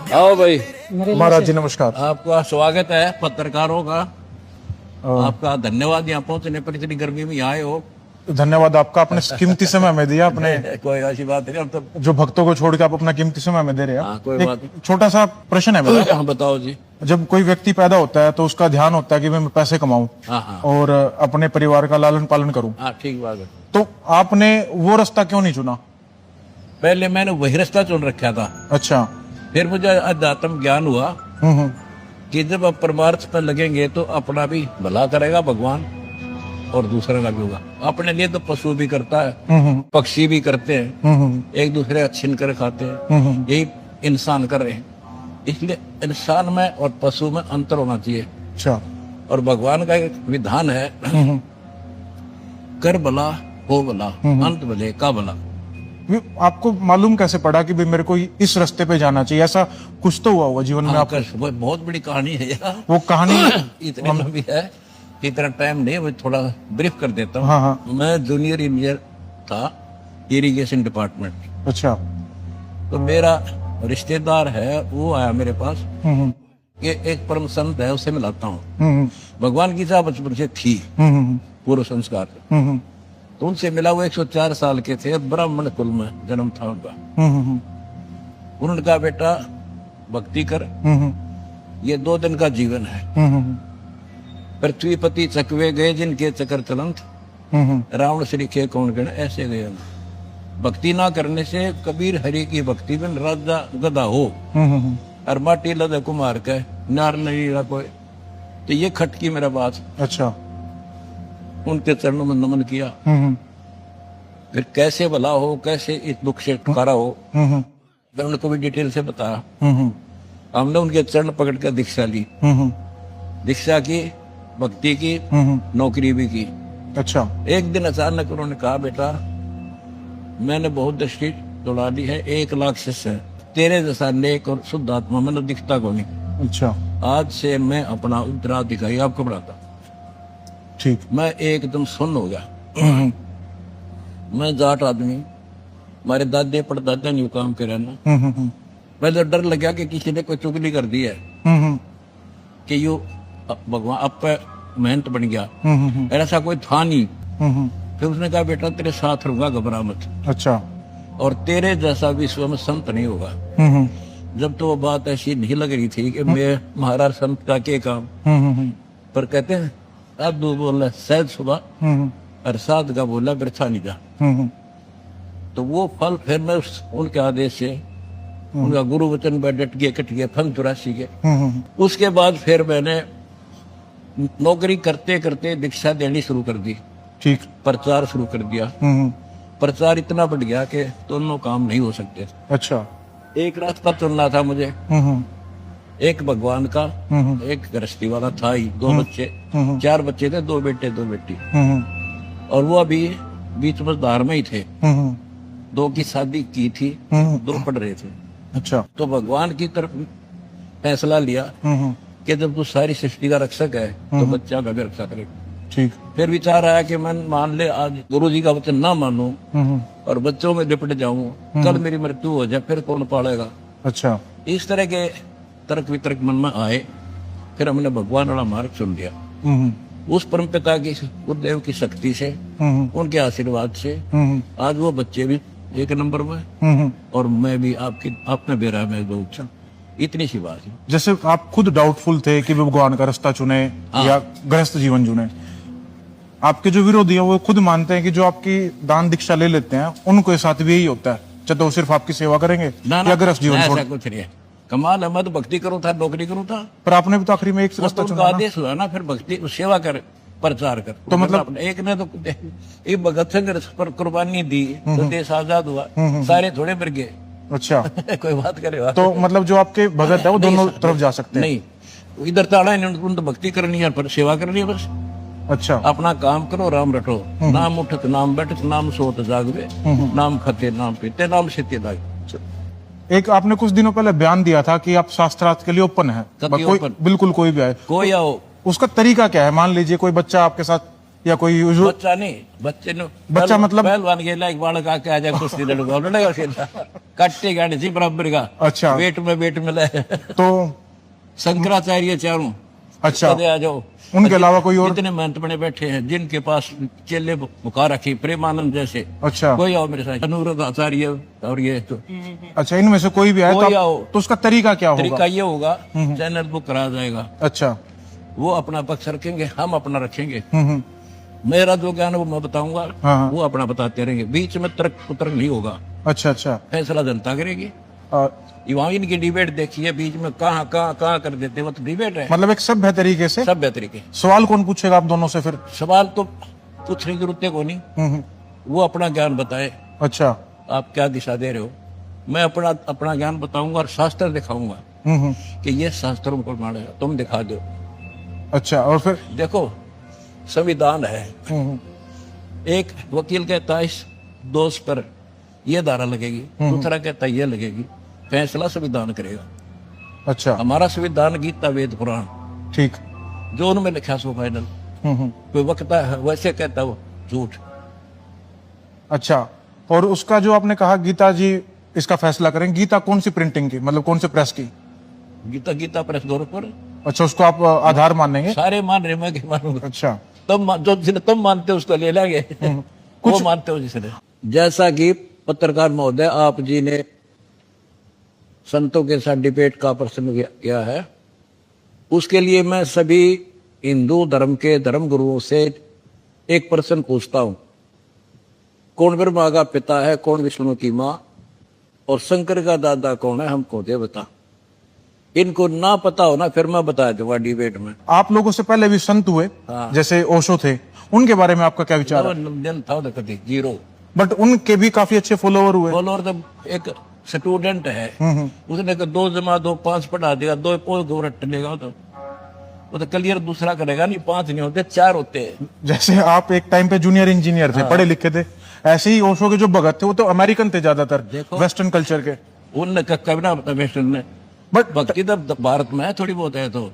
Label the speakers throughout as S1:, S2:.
S1: आओ भाई।
S2: महाराज जी नमस्कार।
S1: आपका स्वागत है पत्रकारों का। आपका धन्यवाद यहाँ पहुंचने पर, इतनी गर्मी में यहाँ आए हो।
S2: धन्यवाद आपका, आपने कीमती समय हमें दिया। अपने
S1: कोई ऐसी बात नहीं, हम तो
S2: जो भक्तों को छोड़ के आप अपना कीमती समय हमें दे रहे
S1: हाँ, कोई
S2: हैं।
S1: बात
S2: एक छोटा सा प्रश्न है मेरा।
S1: हाँ बताओ जी।
S2: जब कोई व्यक्ति पैदा होता है तो उसका ध्यान होता है कि मैं पैसे कमाऊं
S1: हाँ हाँ
S2: और अपने परिवार का लालन पालन करूं,
S1: हाँ, ठीक बात है।
S2: तो आपने वो रास्ता क्यों नहीं चुना?
S1: पहले मैंने वही रास्ता चुन रखा था,
S2: अच्छा।
S1: फिर मुझे अध्यात्म ज्ञान हुआ
S2: हम्म।
S1: कि जब आप परमार्थ पर लगेंगे तो अपना भी भला करेगा भगवान और दूसरे का भी होगा। अपने लिए तो पशु भी करता है, पक्षी भी करते हैं, एक दूसरे का छीन कर खाते हैं, यही इंसान कर रहे हैं। इसलिए इंसान में और पशु में अंतर होना चाहिए।
S2: अच्छा।
S1: और भगवान का एक विधान है, कर भला हो भला, अंत भले का भला।
S2: आपको मालूम कैसे पड़ा कि भाई मेरे को इस रास्ते पे जाना चाहिए? ऐसा कुछ तो हुआ होगा जीवन में आपका।
S1: वो बहुत बड़ी कहानी है यार।
S2: वो कहानी
S1: इतनी लंबी है, इतना टाइम नहीं, वो थोड़ा ब्रीफ कर देता हूँ।
S2: हाँ हाँ।
S1: मैं जूनियर इंजीनियर था, इरिगेशन डिपार्टमेंट।
S2: अच्छा।
S1: तो मेरा रिश्तेदार है, वो आया मेरे पास कि एक परम संत है, उससे मिलाता हूँ। भगवान की चाह बचपन से थी, पूर्व संस्कार। तो उनसे मिला। वो 104 साल के थे, ब्राह्मण कुल में जन्म था उनका। उनका बेटा भक्ति कर, ये 2 दिन का जीवन है। पृथ्वीपति चकवे गए जिनके चक्र चलंत, रावण श्री के कौन गण ऐसे गए। भक्ति ना करने से कबीर हरि की भक्ति में राजा गदा हो, और माटी लदे कुमार के नार नहीं कोई। तो ये खटकी मेरा बात।
S2: अच्छा।
S1: उनके चरणों में नमन किया। फिर कैसे भला हो, कैसे इस दुख से छुटकारा हो, मैं उनको भी डिटेल से बताया। हमने उनके चरण पकड़ कर दीक्षा ली। दीक्षा की, भक्ति की, नौकरी भी की।
S2: अच्छा।
S1: एक दिन अचानक उन्होंने कहा, बेटा मैंने बहुत दृष्टि दौड़ा ली है, 1 लाख शिष्य है, तेरे जैसा नेक और शुद्ध आत्मा मैंने दिखता को नहीं।
S2: अच्छा।
S1: आज से मैं अपना उत्तराधिकारी आपको बढ़ाता।
S2: ठीक।
S1: मैं एकदम सुन्न हो गया। मैं जाट आदमी, हमारे दादे परदादा ने काम के रहना। पहले डर लग गया कि किसी ने कोई चुगली कर दी है, कि यू भगवान अब पे मेहनत बन गया। ऐसा कोई था नहीं। फिर उसने कहा, बेटा तेरे साथ रहूंगा, घबरा मत। अच्छा। और तेरे जैसा विश्व में संत नहीं होगा। जब तो वो बात ऐसी नहीं लग रही थी कि मैं महाराज संत का के काम, पर कहते हैं अब दो बोला सहज सुबह और साध का बोला बिरथा नहीं जा। तो वो फल फिर मैं उनके आदेश से, उनका गुरु वचन पर डट गए, कट गए, फल 84 के। उसके बाद फिर मैंने नौकरी करते करते दीक्षा देनी शुरू कर दी। ठीक। प्रचार शुरू कर दिया। प्रचार इतना बढ़ गया कि दोनों काम नहीं हो सकते। अच्छा। एक रास्ता चुनना था मुझे, एक भगवान का, एक गृहस्थी वाला था ही। 2 बच्चे, 4 बच्चे थे, 2 बेटे 2 बेटी। और वो अभी बीच मझधार में ही थे। 2 की शादी की थी, 2 पढ़ रहे थे। अच्छा। तो भगवान की तरफ फैसला लिया कि जब तू सारी सृष्टि का रक्षक है तो बच्चा का भी रक्षा करे। ठीक। फिर विचार आया कि मैं मान ले आज गुरु जी का वचन ना मानूं और बच्चों में लिपट जाऊं, कल मेरी मृत्यु हो जाए, फिर कौन पालेगा। अच्छा। इस तरह के तर्क वितर्क मन में आए। फिर हमने भगवान वाला मार्ग चुन लिया। उस परम पिता की, गुरुदेव की शक्ति से, उनके आशीर्वाद से आज वो बच्चे भी 1 नंबर में, और मैं भी आपने बेरा में बहुत। इतनी सी बात है। जैसे आप खुद डाउटफुल थे कि भगवान का रास्ता चुने या गृहस्थ जीवन चुने, आपके जो विरोधी है वो खुद मानते हैं कि जो आपकी दान दीक्षा ले लेते हैं उनको साथ भी यही होता है, चाहे तो सिर्फ आपकी सेवा करेंगे या गृहस्थ जीवन छोड़। कुछ नहीं है, कमाल है। मैं तो भक्ति करूँ था, नौकरी करूँ था। पर आपने भी तो आखिरी में एक रास्ता चुना ना। आदेश हुआ ना, फिर भक्ति सेवा कर, प्रचार कर। तो मतलब एक ने तो एक भगत सिंह पर कुर्बानी दी तो देश आजाद हुआ, सारे थोड़े मर गए। अच्छा। कोई बात करे तो मतलब जो आपके भगत है वो दोनों तरफ जा सकते हैं। नहीं, इधर ताड़ा है, उनको भक्ति करनी है पर सेवा करनी है बस। अच्छा। अपना काम करो, राम रटो, नाम उठत नाम बैठत, नाम सोत जागवे, नाम खते नाम पीते, नाम सीते लागे। एक आपने कुछ दिनों पहले बयान दिया था कि आप शास्त्रार्थ के लिए ओपन है, बिल्कुल कोई भी आए, कोई आओ। उसका तरीका क्या है? मान लीजिए कोई बच्चा आपके साथ या कोई बच्चा नहीं, बच्चा मतलब पहलवान के लायक बालक आके आ जाए, कुछ लड़ेगा। काटे गाने से बराबर का।
S2: अच्छा।
S1: वेट में ले
S2: तो
S1: शंकराचार्य चारों
S2: अच्छा,
S1: आ जाओ।
S2: उनके अलावा कोई और?
S1: जितने महंत बने बैठे हैं, जिनके पास चेले मुका रखी, प्रेमानंद जैसे,
S2: अच्छा
S1: कोई आओ मेरे साथ, अनुरुद्ध आचार्य और ये तो
S2: अच्छा, इनमें से कोई भी आए
S1: कोई
S2: तो,
S1: आओ।
S2: तो उसका तरीका क्या होगा?
S1: तरीका ये होगा, चैनल बुक करा जाएगा,
S2: अच्छा।
S1: वो अपना पक्ष रखेंगे, हम अपना रखेंगे।
S2: हम्म।
S1: मेरा जो ज्ञान है वो मैं बताऊंगा,
S2: हाँ।
S1: वो अपना बताते रहेंगे, बीच में तर्क पुतर्क नहीं होगा।
S2: अच्छा अच्छा।
S1: फैसला जनता करेगी।
S2: आ,
S1: वहां इनकी डिबेट देखिए, बीच में कहाँ कर देते, वो तो डिबेट है
S2: मतलब एक सभ्य तरीके से।
S1: सभ्य तरीके।
S2: सवाल कौन पूछेगा आप दोनों से फिर?
S1: सवाल तो पूछने की जरूरत को नहीं, वो अपना ज्ञान बताए,
S2: अच्छा।
S1: आप क्या दिशा दे रहे हो, मैं अपना ज्ञान बताऊंगा और शास्त्र दिखाऊंगा कि ये शास्त्रों को माने, तुम दिखा दो।
S2: अच्छा, और फिर
S1: देखो संविधान है, एक वकील कहता है इस दोष पर ये धारा लगेगी, दूसरा कहता है ये लगेगी, फैसला संविधान करेगा।
S2: अच्छा।
S1: हमारा संविधान गीता वेद पुराण,
S2: ठीक।
S1: जो उनमें लिखा सो फाइनल। कोई वक्ता है वैसे कहता वो झूठ।
S2: अच्छा, और उसका जो आपने कहा गीता जी इसका फैसला करें, गीता कौन सी प्रिंटिंग की, मतलब कौन से प्रेस की?
S1: गीता प्रेस दौर पर।
S2: अच्छा, उसको आप आधार मानेंगे?
S1: सारे मान रहे, मैं क्या मानूंगा।
S2: अच्छा।
S1: तुम मानते हो उसको ले लेंगे, वो मानते हो जिसने। जैसा कि पत्रकार महोदय आप जी ने संतों के साथ डिबेट का प्रश्न किया है, उसके लिए मैं सभी हिंदू धर्म के धर्म गुरुओं से एक प्रश्न पूछता हूं, कौन ब्रह्मा का पिता है, कौन विष्णु की मां, और शंकर का दादा कौन है, हमको दे बता। इनको ना पता हो ना, फिर मैं बता दूंगा डिबेट में।
S2: आप लोगों से पहले भी संत हुए,
S1: हाँ।
S2: जैसे ओशो थे, उनके बारे में आपका क्या विचार है?
S1: दिन था उधर कभी जीरो,
S2: बट उनके भी काफी अच्छे फॉलोअर हुए।
S1: फॉलोअर तो एक स्टूडेंट है, उसने 2 जमा 2 5 पढ़ा देगा, 2 पोल दो रट लेगा, तो वो तो क्लियर दूसरा करेगा नहीं, 5 नहीं होते 4 होते हैं।
S2: जैसे आप एक टाइम पे जूनियर इंजीनियर थे, पढ़े लिखे थे, ऐसे ही ओशो के जो भगत थे वो तो अमेरिकन थे ज्यादातर, वेस्टर्न कल्चर के।
S1: उनने कभी ना पता वेस्टर्न ने,
S2: बट
S1: भक्ति तो भारत में है थोड़ी बहुत है, तो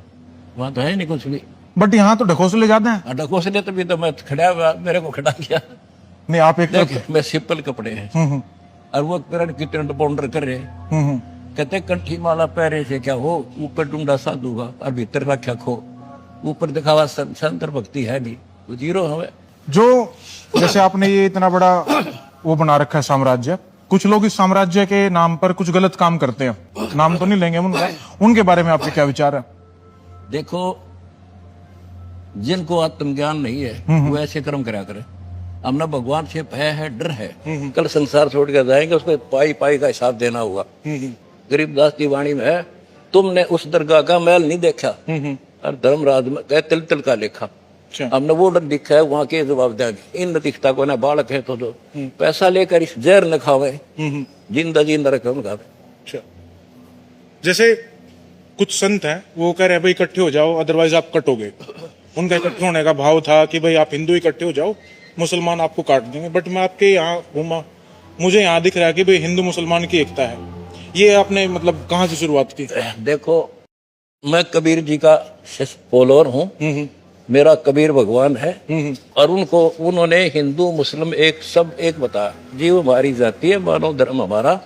S1: वहां तो है नहीं कुछ भी।
S2: बट यहाँ तो ढकोसले ज्यादा हैं।
S1: ढकोसले तो भी तो मैं खड़ा हुआ, मेरे को खड़ा किया।
S2: नहीं, आप एक
S1: देख मैं सिंपल कपड़े हैं और वो करण की ट्रेंड बाउंडर कर रहे, कहते कंठी माला पहरे से क्या हो, ऊपर डूंडा साधु का और भीतर रखा खो, ऊपर दिखावा संतर भक्ति है नहीं, वो जीरो हमें।
S2: जो जैसे आपने ये इतना बड़ा वो बना रखा है साम्राज्य, कुछ लोग इस साम्राज्य के नाम पर कुछ गलत काम करते हैं, नाम तो नहीं लेंगे उनका, उनके बारे में आपके क्या विचार है?
S1: देखो जिनको आत्मज्ञान नहीं है वो ऐसे कर्म करा करे। हमने भगवान से भय है, डर है, कल संसार छोड़ कर जाएंगे, उसको पाई पाई का हिसाब देना होगा। गरीबदास की वाणी में है, तुमने उस दरगाह का महल नहीं देखा और धर्मराज में कह तिल तिल का लिखा। हमने वो डर दिखा है, वहां के जवाब देंगे इन दिखता को ना बालक है तो दो पैसा लेकर इस जहर न खावे, जिंदा जिंदा रखे खावे।
S2: जैसे कुछ संत हैं वो कह रहे हैं भाई इकट्ठे हो जाओ अदरवाइज आप कटोगे, उनका इकट्ठे होने का भाव था कि भाई आप हिंदू इकट्ठे हो जाओ, मुसलमान आपको काट देंगे। बट मैं आपके यहाँ घूमा, मुझे यहाँ दिख रहा है कि भाई हिंदू मुसलमान की एकता है। ये आपने मतलब कहाँ से शुरुआत की?
S1: देखो मैं कबीर जी का फॉलोअर हूँ, मेरा कबीर भगवान है, और उन्होंने हिंदू मुस्लिम एक सब एक बताया, जीव हमारी जाति है, मानव धर्म हमारा,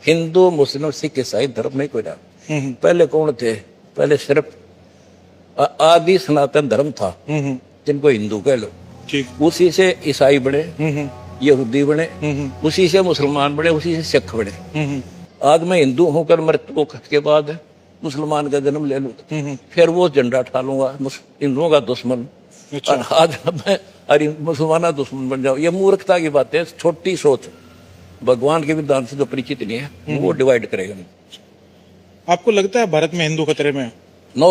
S1: हिंदू मुस्लिम सिख ईसाई धर्म नहीं कोई ना। पहले कौन थे? पहले सिर्फ आदि सनातन धर्म था जिनको हिंदू कह लो, उसी से ईसाई बने, यहूदी बने, उसी से मुसलमान बने, उसी से सिख बने। आज मैं हिंदू होकर मृत्यु के बाद मुसलमान का जन्म ले लूं, फिर वो झंडा उठा लूंगा हिंदुओं का दुश्मन, और आज मैं मुसलमान दुश्मन बन जाऊं। ये मूर्खता की बात है, छोटी सोच, भगवान के विधान से जो परिचित नहीं है वो डिवाइड करेगा।
S2: आपको लगता है भारत में हिंदू खतरे में है?
S1: नो,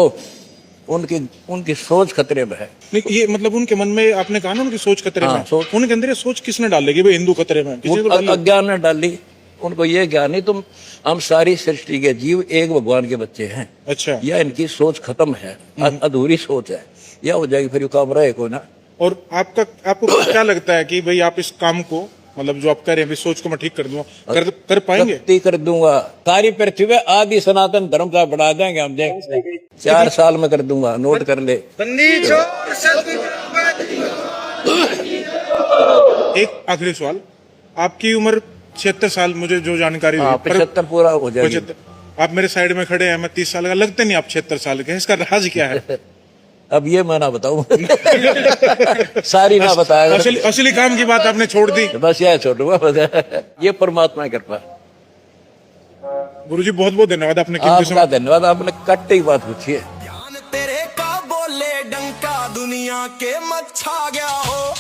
S1: उनकी सोच खतरे में है।
S2: नहीं, ये मतलब उनके मन में, आपने कहा ना उनकी सोच खतरे में है, उनके अंदर ये सोच किसने डाली कि भाई हिंदू खतरे में?
S1: अज्ञान ने डाली, उनको ये ज्ञान नहीं तुम हम सारी सृष्टि के जीव एक भगवान के बच्चे हैं।
S2: अच्छा,
S1: या इनकी सोच खत्म है, अधूरी सोच है, या हो जाएगी फिर काम रहे को ना।
S2: और आपको क्या लगता है कि भाई आप इस काम को, मतलब जो आप कर रहे हैं, सोच को मैं ठीक कर दूंगा, कर पाएंगे?
S1: कर दूंगा, सारी पृथ्वी में आदि सनातन धर्म का बढ़ा देंगे हम, 4 साल में कर दूंगा, नोट कर ले।
S2: एक आखिरी सवाल, आपकी उम्र 76 साल मुझे जो जानकारी हुई,
S1: हाँ, 75 पूरा हो जाएगी।
S2: 75। आप मेरे साइड में खड़े हैं, मैं 30 साल का, लगते नहीं आप 76 साल के। इसका राज क्या है?
S1: अब ये मैं ना बताऊं सारी ना बताया।
S2: असली काम की बात आपने छोड़ दी।
S1: बस यह छोड़ूंगा, बस ये परमात्मा की कृपा।
S2: गुरुजी बहुत बहुत धन्यवाद, आपने कीमती
S1: आपका धन्यवाद, आपने कट्टी बात पूछी है।
S3: ध्यान तेरे का बोले डंका, दुनिया के मत छा गया हो।